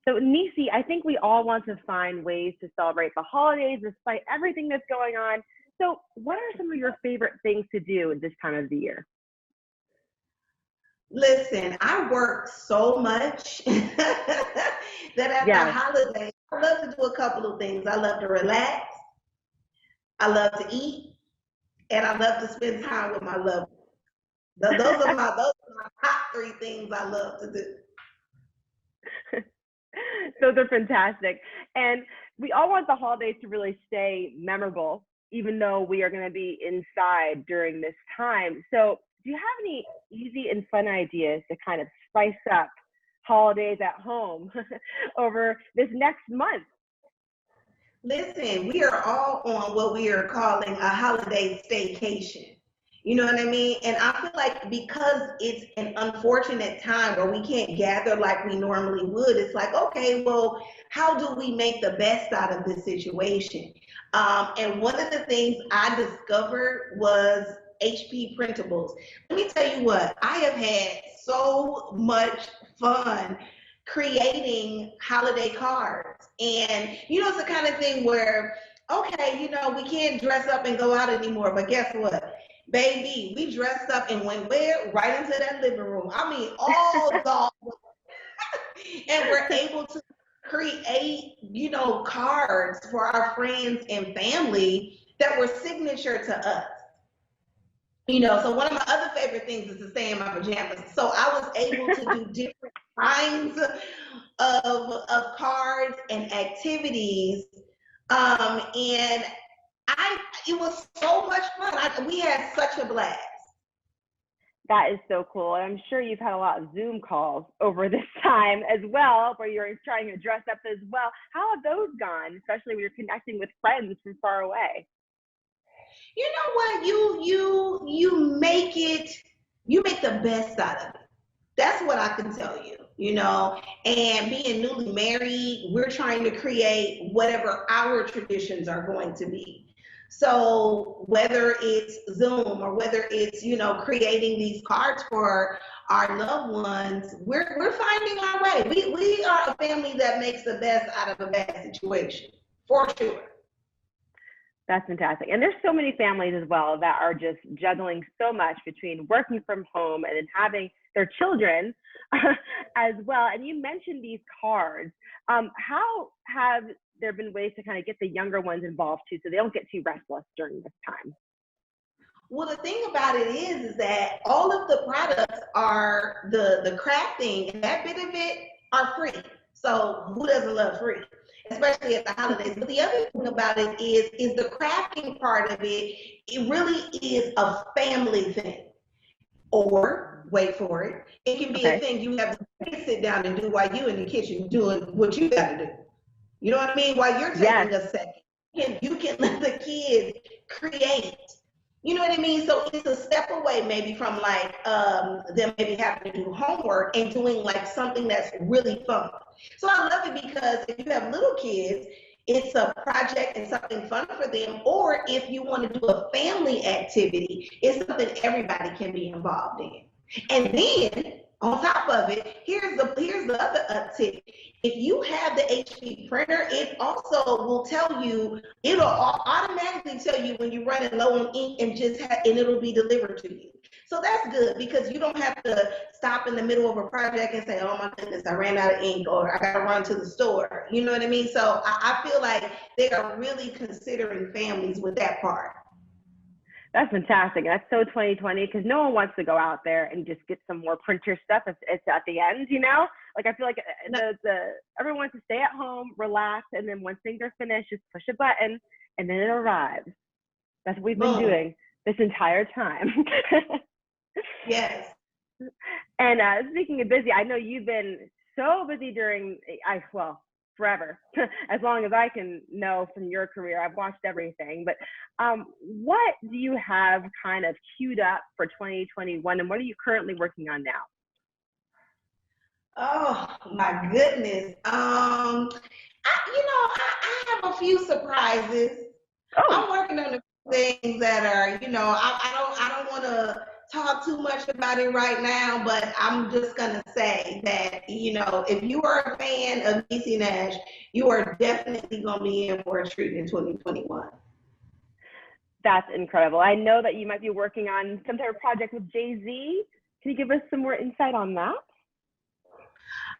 So, Niecy, I think we all want to find ways to celebrate the holidays despite everything that's going on. So, what are some of your favorite things to do at this time of the year? Listen, I work so much that at the Yes. holidays, I love to do a couple of things. I love to relax, I love to eat, and I love to spend time with my loved ones. Those are my top three things I love to do. Those are fantastic. And we all want the holidays to really stay memorable, even though we are going to be inside during this time. So, do you have any easy and fun ideas to kind of spice up holidays at home over this next month? Listen, we are all on what we are calling a holiday staycation. You know what I mean? And I feel like because it's an unfortunate time where we can't gather like we normally would, it's like, okay, well, how do we make the best out of this situation? And one of the things I discovered was HP printables. Let me tell you what, I have had so much fun creating holiday cards. And it's the kind of thing where, okay, we can't dress up and go out anymore, but guess what? Baby, we dressed up and went where? Right into that living room. I mean, all dogs. And we're able to create, cards for our friends and family that were signature to us. So one of my other favorite things is to stay in my pajamas. So I was able to do different kinds of cards and activities. And it was so much fun. We had such a blast. That is so cool. And I'm sure you've had a lot of Zoom calls over this time as well, where you're trying to dress up as well. How have those gone, especially when you're connecting with friends from far away? You know what? You make the best out of it. That's what I can tell you. And being newly married, we're trying to create whatever our traditions are going to be. So whether it's Zoom or whether it's, creating these cards for our loved ones, we're finding our way. We are a family that makes the best out of a bad situation, for sure. That's fantastic. And there's so many families as well that are just juggling so much between working from home and then having their children as well. And you mentioned these cards. How have there been ways to kind of get the younger ones involved too, so they don't get too restless during this time? Well, the thing about it is that all of the products are the crafting and that bit of it are free. So who doesn't love free? Especially at the holidays. But the other thing about it is the crafting part of it, it really is a family thing. Or wait for it, it can be a thing you have to sit down and do while you in the kitchen doing what you got to do. You know what I mean? While you're taking a second, you can let the kids create. You know what I mean? So it's a step away maybe from like them maybe having to do homework and doing like something that's really fun. So I love it because if you have little kids, it's a project and something fun for them. Or if you want to do a family activity, it's something everybody can be involved in. And then on top of it, here's the other tip. If you have the HP printer, it also will tell you, it'll automatically tell you when you're running low on ink and and it'll be delivered to you. So that's good because you don't have to stop in the middle of a project and say, oh my goodness, I ran out of ink or I got to run to the store. You know what I mean? So I feel like they are really considering families with that part. That's fantastic. That's so 2020 because no one wants to go out there and just get some more printer stuff if it's at the end, Like I feel like everyone wants to stay at home, relax, and then once things are finished, just push a button and then it arrives. That's what we've been doing this entire time. Yes. And speaking of busy, I know you've been so busy during, forever, as long as I can know from your career. I've watched everything. But what do you have kind of queued up for 2021, and what are you currently working on now? Oh my goodness. I have a few surprises. Oh. I'm working on a few things that are, I don't want to talk too much about it right now, but I'm just going to say that, if you are a fan of Niecy Nash, you are definitely going to be in for a treat in 2021. That's incredible. I know that you might be working on some type of project with Jay-Z. Can you give us some more insight on that?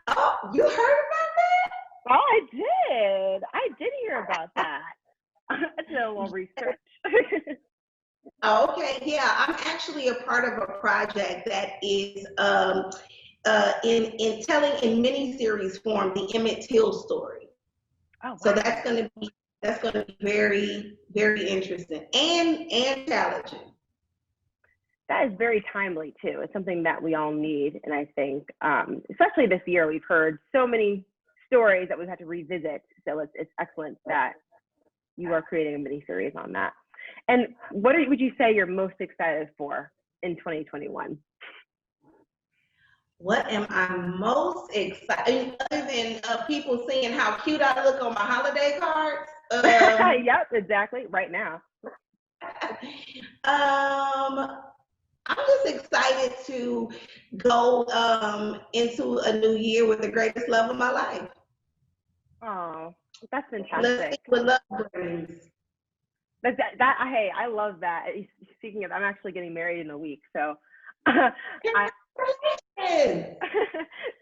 Oh, you heard about that? Oh, I did. I did hear about that. I did a little research. Okay, yeah, I'm actually a part of a project that is in telling in mini-series form the Emmett Till story. Oh, wow. So that's going to be very, very interesting and challenging. That is very timely too. It's something that we all need, and I think, especially this year, we've heard so many stories that we've had to revisit. So it's excellent that you are creating a mini series on that. And what would you say you're most excited for in 2021? What am I most excited other than people seeing how cute I look on my holiday cards? Yep, exactly. Right now. I'm just excited to go into a new year with the greatest love of my life. Oh, that's fantastic. Let's see what love brings. Hey, I love that. Speaking of, I'm actually getting married in a week, so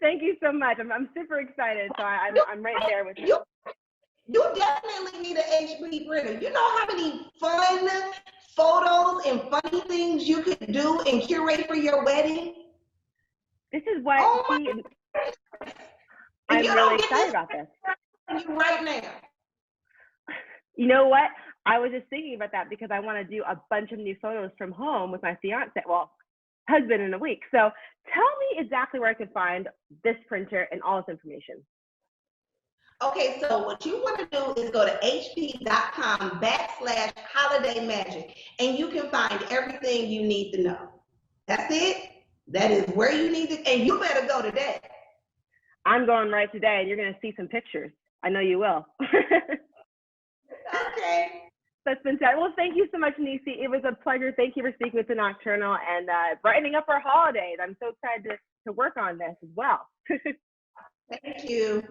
thank you so much. I'm super excited. So I'm right there with you. You definitely need an HP printer. You know how many fun photos and funny things you could do and curate for your wedding? This is what I'm really excited about this. Right now. You know what? I was just thinking about that because I want to do a bunch of new photos from home with my husband in a week. So tell me exactly where I could find this printer and all this information. Okay, so what you want to do is go to hp.com/holiday magic, and you can find everything you need to know. That's it. That is where you need it, and you better go today. I'm going right today, and you're going to see some pictures. I know you will. Okay. That's fantastic. Well, thank you so much, Niecy. It was a pleasure. Thank you for speaking with the Nocturnal and brightening up our holidays. I'm so excited to work on this as well. Thank you.